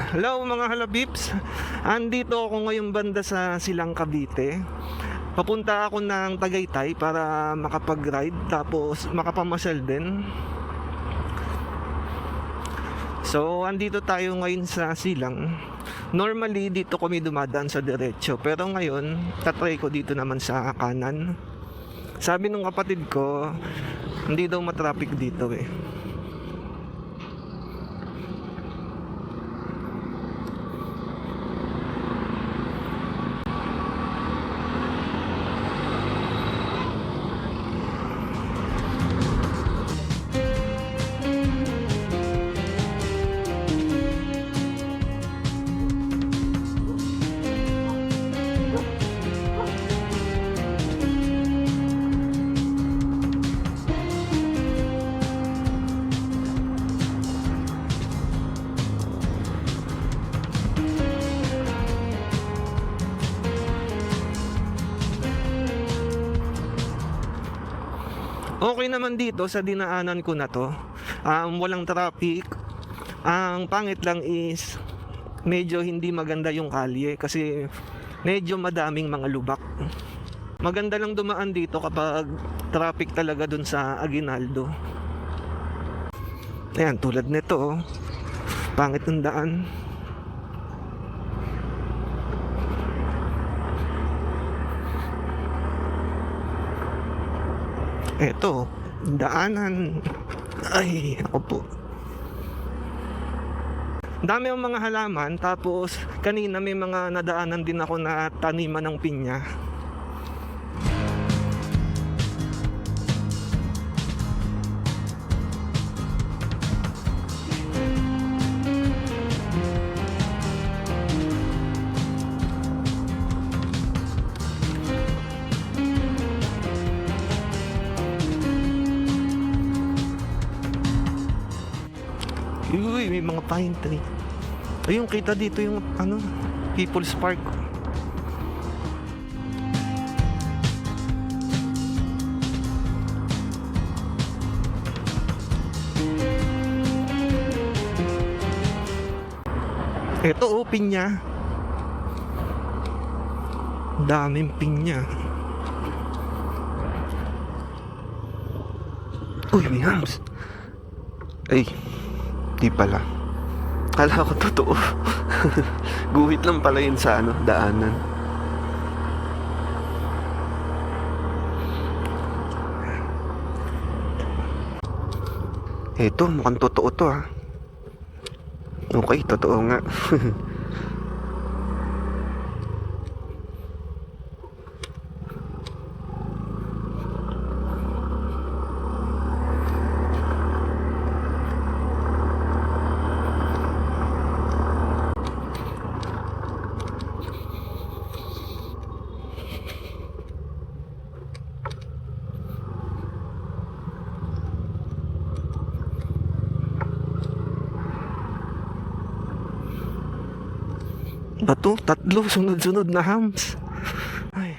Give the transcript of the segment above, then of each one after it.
Hello mga halabibs. Andito ako ngayong banda sa Silang Cavite. Papunta ako ng Tagaytay para makapag-ride tapos makapamasyal din. So andito tayo ngayon sa Silang. Normally dito kami dumadaan sa diretso, pero ngayon tatry ko dito naman sa kanan. Sabi ng kapatid ko, hindi daw matraffic dito eh. Okay naman dito sa dinaanan ko na to. Walang traffic. Ang pangit lang is medyo hindi maganda yung kalye kasi medyo madaming mga lubak. Maganda lang dumaan dito kapag traffic talaga dun sa Aguinaldo. Ayan, tulad nito oh. Pangit ng daan. Eto, daanan. Ay, ako po. Dami ang mga halaman. Tapos kanina may mga nadaanan din ako na taniman ng pinya. Uy, may mga pine tree. Ayun, kita dito yung People's Park. Ito oh, pinya. Daming pinya. Uy, may hams. Ay, di pala. Kala ko totoo. Guhit lang pala yun sa daanan. Eto, mukhang totoo to ha. Okay, totoo nga. Bato, tatlo, sunod-sunod na hams. Ay.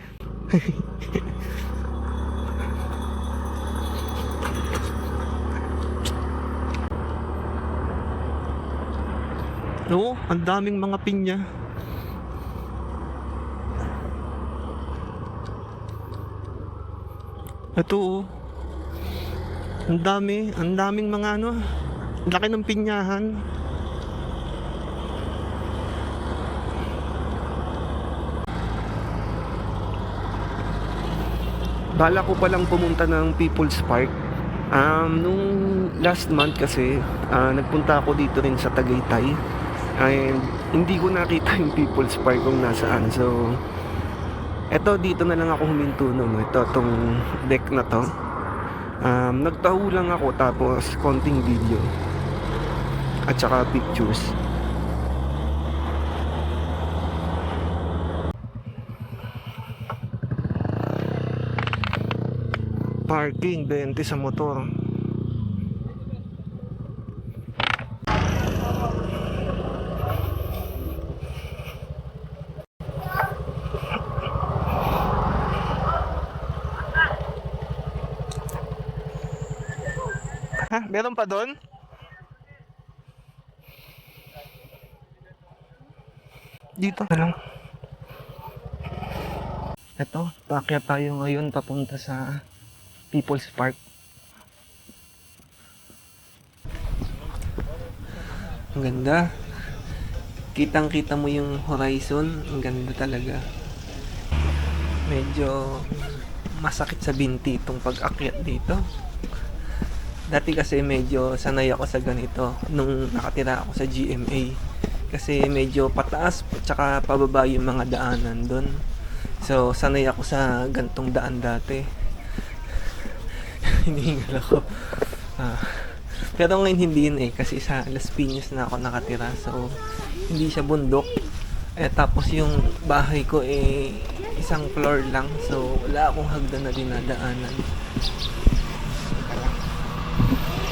Oo, ang daming mga pinya. Ito oh. Ang daming mga laki ng pinyahan. Bala ko palang pumunta ng People's Park. Nung last month kasi, nagpunta ako dito rin sa Tagaytay. And hindi ko nakita yung People's Park kung nasaan. So, eto dito na lang ako huminto nung tong deck na to. Nagtaho lang ako tapos konting video. At saka pictures. Parking 20 sa motor. Ha? Meron pa doon? dito na lang. Eto, paakyat tayo ngayon papunta sa People's Park. Ang ganda. Kitang-kita mo yung horizon. Ang ganda talaga. Medyo masakit sa binti itong pag-akyat dito. Dati kasi medyo sanay ako sa ganito nung nakatira ako sa GMA. Kasi medyo pataas tsaka pababa yung mga daanan doon. So, sanay ako sa gantong daan dati. Hinihingal ako. Pero ngayon hindi yun kasi sa Las Piñas na ako nakatira. So, hindi siya bundok. Tapos yung bahay ko isang floor lang. So, wala akong hagdan na dinadaanan.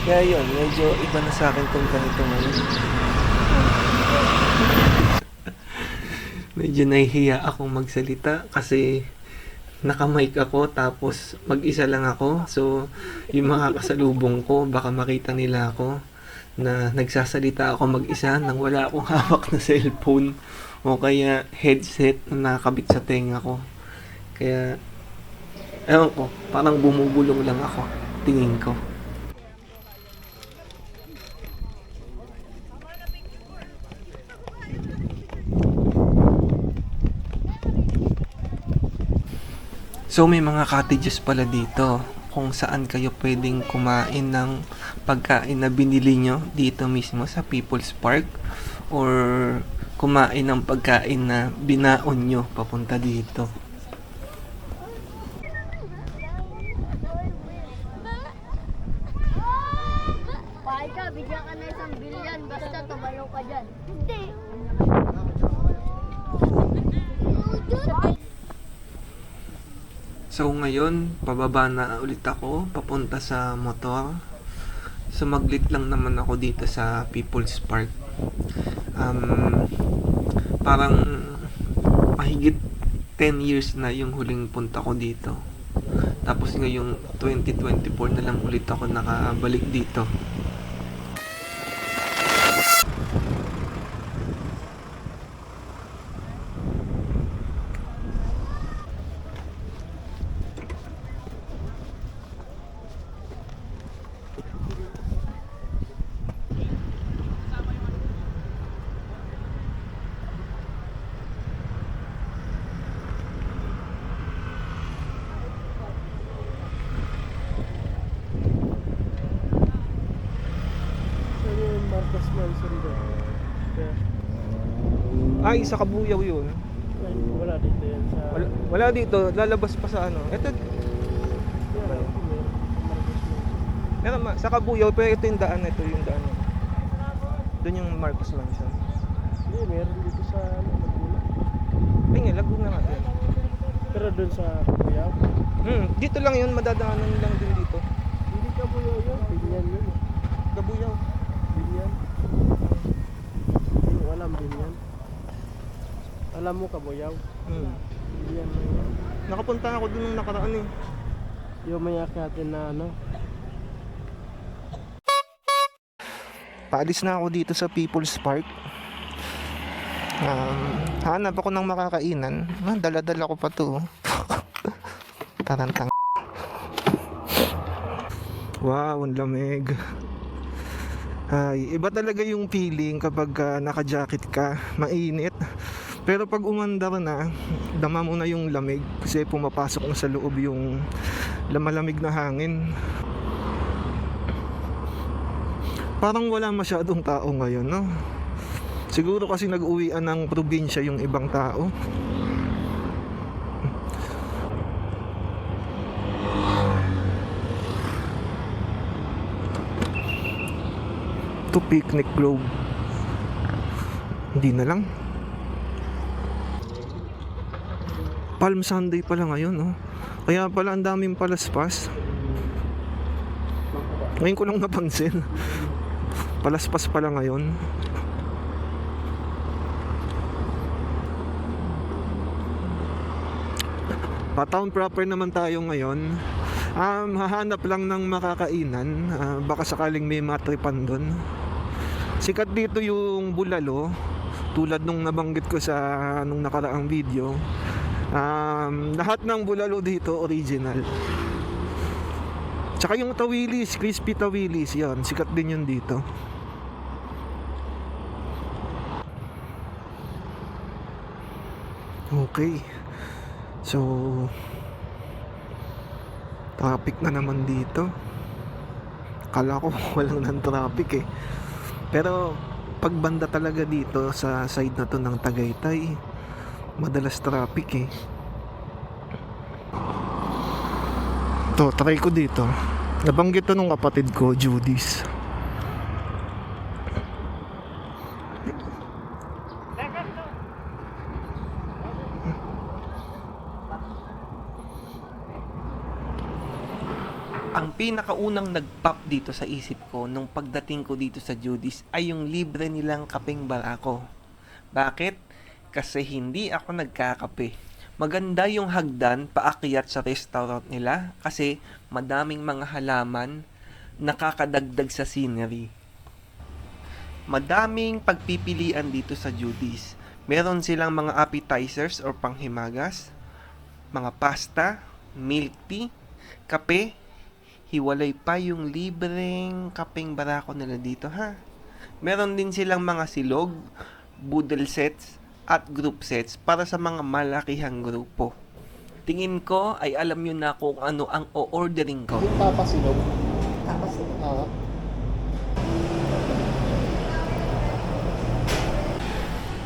Kaya yun, medyo iba na sa akin tong ganito ngayon. Medyo nahihiya akong magsalita kasi naka-mic ako tapos mag-isa lang ako. So, yung mga kasalubong ko, baka makita nila ako na nagsasalita ako mag-isa nang wala akong hawak na cellphone o kaya headset na nakakabit sa tenga ko. Kaya, ewan ko, parang bumubulong lang ako, tingin ko. So may mga cottages pala dito kung saan kayo pwedeng kumain ng pagkain na binili nyo dito mismo sa People's Park or kumain ng pagkain na binaon nyo papunta dito. Pakay ka, bigyan ka na isang bilyan basta tumayo ka dyan. Hindi. So ngayon, pababa na ulit ako, papunta sa motor. Sumaglit lang naman ako dito sa People's Park. Parang mahigit 10 years na yung huling punta ko dito. Tapos ngayong 2024 na lang ulit ako nakabalik dito. Ay, sa Kabuyaw yun. Wala dito yan sa... Wala dito, lalabas pa sa ano. Ito, sa Kabuyaw, pero ito yung daan, ito yung daan. Doon yung Marcos Mansion. Hindi, meron dito sa Laguna. Ay nga, Laguna nga yan. Pero doon sa Kabuyaw? Dito lang yun, madadaanan lang din dito. Hindi Kabuyaw yun, Binyan yun. Kabuyaw. Binyan. Hindi ko alam, Binyan. Alam mo Kabuyaw? Binyan na yun. Nakapunta ako dun nung nakaraan eh. Yung may akatin na ano. Paalis na ako dito sa People's Park. Hanap ako ng makakainan. Dala-dala ko pa to. Tarantang. Wow, ang lamig. Ay, iba talaga yung feeling kapag naka-jacket ka, mainit. Pero pag umandar na, dama mo na yung lamig kasi pumapasok na sa loob yung malamig na hangin. Parang wala masyadong tao ngayon, no? Siguro kasi nag-uwian ng probinsya yung ibang tao. To Picnic Grove. Hindi na lang. Palm Sunday pala ngayon, no? Kaya pala ang daming palaspas. Ngayon ko lang napansin. Palaspas pala ngayon. Pa-town proper naman tayo ngayon. Hahanap lang ng makakainan. Baka sakaling may matripan doon. Sikat dito yung bulalo, tulad nung nabanggit ko sa nung nakaraang video, lahat ng bulalo dito original. Tsaka yung tawilis, crispy tawilis, yan, sikat din yun dito. Okay. So, traffic na naman dito. Akala ko walang ng traffic eh. Pero pag banda talaga dito sa side na to ng Tagaytay, madalas traffic eh. To, try ko dito. Nabanggit to nung kapatid ko, Judy's. Ang pinakaunang nag-pop dito sa isip ko nung pagdating ko dito sa Judy's ay yung libre nilang kapeng barako. Bakit? Kasi hindi ako nagkakape. Maganda yung hagdan paakyat sa restaurant nila kasi madaming mga halaman nakakadagdag sa scenery. Madaming pagpipilian dito sa Judy's. Meron silang mga appetizers or panghimagas, mga pasta, milk tea, kape. Hiwalay pa yung libreng kapeng barako nila dito ha. Meron din silang mga silog, boodle sets, at group sets para sa mga malakihang grupo. Tingin ko ay alam nyo na kung ano ang o-ordering ko. Yung papasilog. Tapos, Oo.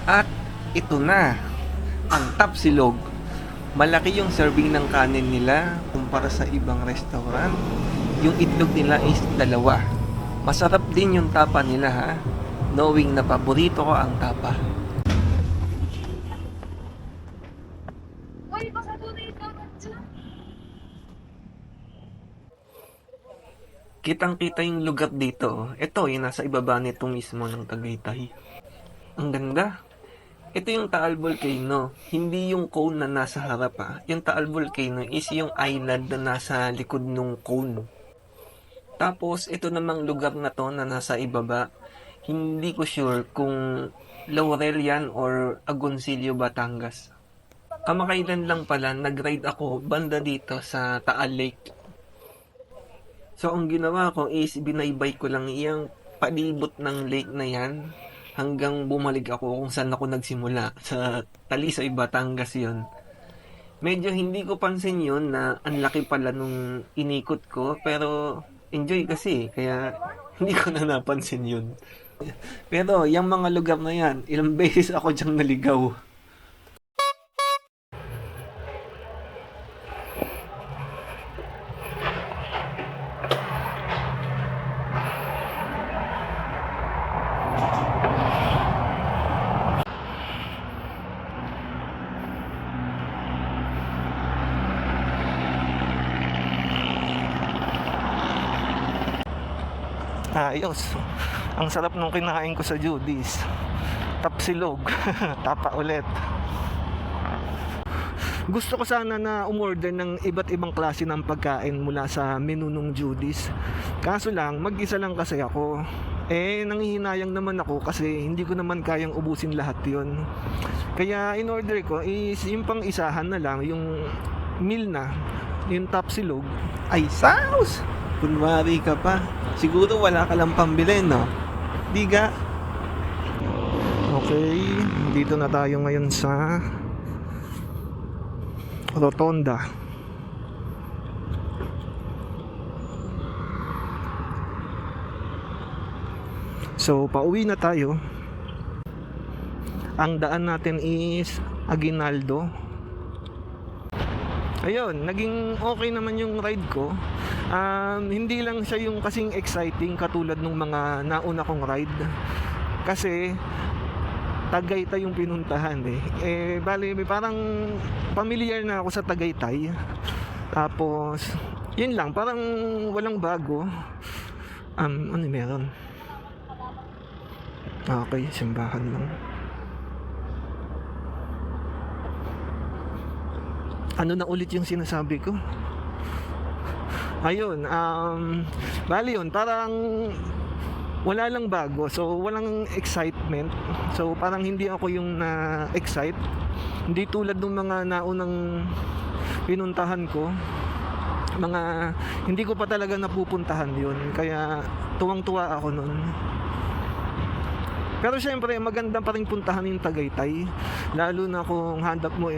At ito na, ang top silog. Malaki yung serving ng kanin nila kumpara sa ibang restaurant. Yung itlog nila is 2. Masarap din yung tapa nila ha. Knowing na paborito ko ang tapa. Kitang-kita yung lugar dito. Ito, yung nasa ibaba nito mismo ng Tagaytay. Ang ganda. Ito yung Taal Volcano. Hindi yung cone na nasa harap ha. Yung Taal Volcano is yung island na nasa likod ng cone. Tapos, ito namang lugar na to na nasa ibaba. Hindi ko sure kung Laurel yan or Agoncillo, Batangas. Kamakailan lang pala, nag-ride ako banda dito sa Taal Lake. So, ang ginawa ko is binaybay ko lang iyang palibot ng lake na yan hanggang bumalik ako kung saan ako nagsimula. Sa Talisay, Batangas yun. Medyo hindi ko pansin yun na ang laki pala nung inikot ko, pero enjoy kasi, kaya hindi ko na napansin yun. Pero yung mga lugar na yan, ilang beses ako dyang naligaw. Ayos. Ang sarap nung kinain ko sa Judy's. Tapsilog. Tapa ulit. Gusto ko sana na umorder ng iba't ibang klase ng pagkain mula sa menu nung Judy's. Kaso lang, mag-isa lang kasi ako. Nanghihinayang naman ako kasi hindi ko naman kayang ubusin lahat yun. Kaya in-order ko is yung pang isahan na lang, yung meal na, yung tapsilog. Ay, saus! Kunwari ka pa. Siguro wala ka lang pambili, no? Diga. Okay, dito na tayo ngayon sa Rotonda. So, pauwi na tayo. Ang daan natin is Aguinaldo. Ayun, naging okay naman yung ride ko. Hindi lang siya yung kasing exciting katulad ng mga nauna kong ride. Kasi Tagaytay yung pinuntahan eh. Bali, parang familiar na ako sa Tagaytay. Tapos, yun lang, parang walang bago. Ano meron? Okay, simbahan lang. Ano na ulit yung sinasabi ko? Ayun, bali yun, parang wala lang bago. So walang excitement. So parang hindi ako yung na-excite. Hindi tulad ng mga naunang pinuntahan ko. Hindi ko pa talaga napupuntahan yun. Kaya tuwang-tuwa ako nun. Pero syempre, maganda pa rin puntahan yung Tagaytay. Lalo na kung hanap mo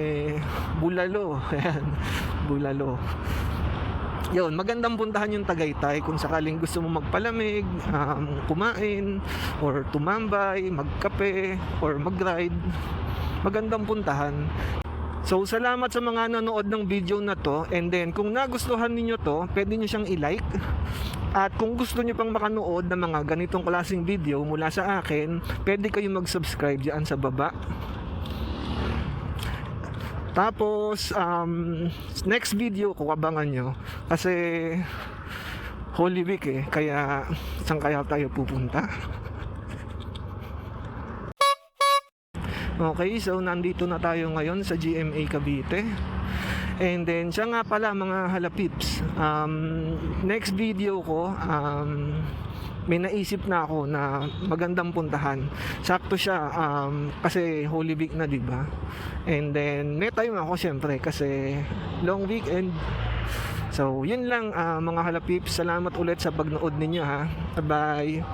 bulalo. Ayan, bulalo. Yun, magandang puntahan yung Tagaytay kung sakaling gusto mo magpalamig, kumain, or tumambay, magkape, or mag-ride. Magandang puntahan. So, salamat sa mga nanood ng video na to. And then, kung nagustuhan niyo to, pwede niyo siyang i-like. At kung gusto niyo pang makanood ng mga ganitong klaseng video mula sa akin, pwede kayong mag-subscribe diyan sa baba. Tapos, next video ko abangan nyo. Kasi, Holy Week kaya saan kaya tayo pupunta? Okay, so nandito na tayo ngayon sa GMA Cavite. And then, siya nga pala mga halapips. Next video ko, may naisip na ako na magandang puntahan. Sakto siya kasi Holy Week na, 'di ba? And then may time ako syempre kasi long weekend. So, yun lang mga halapips. Salamat ulit sa pagnood ninyo ha. Bye.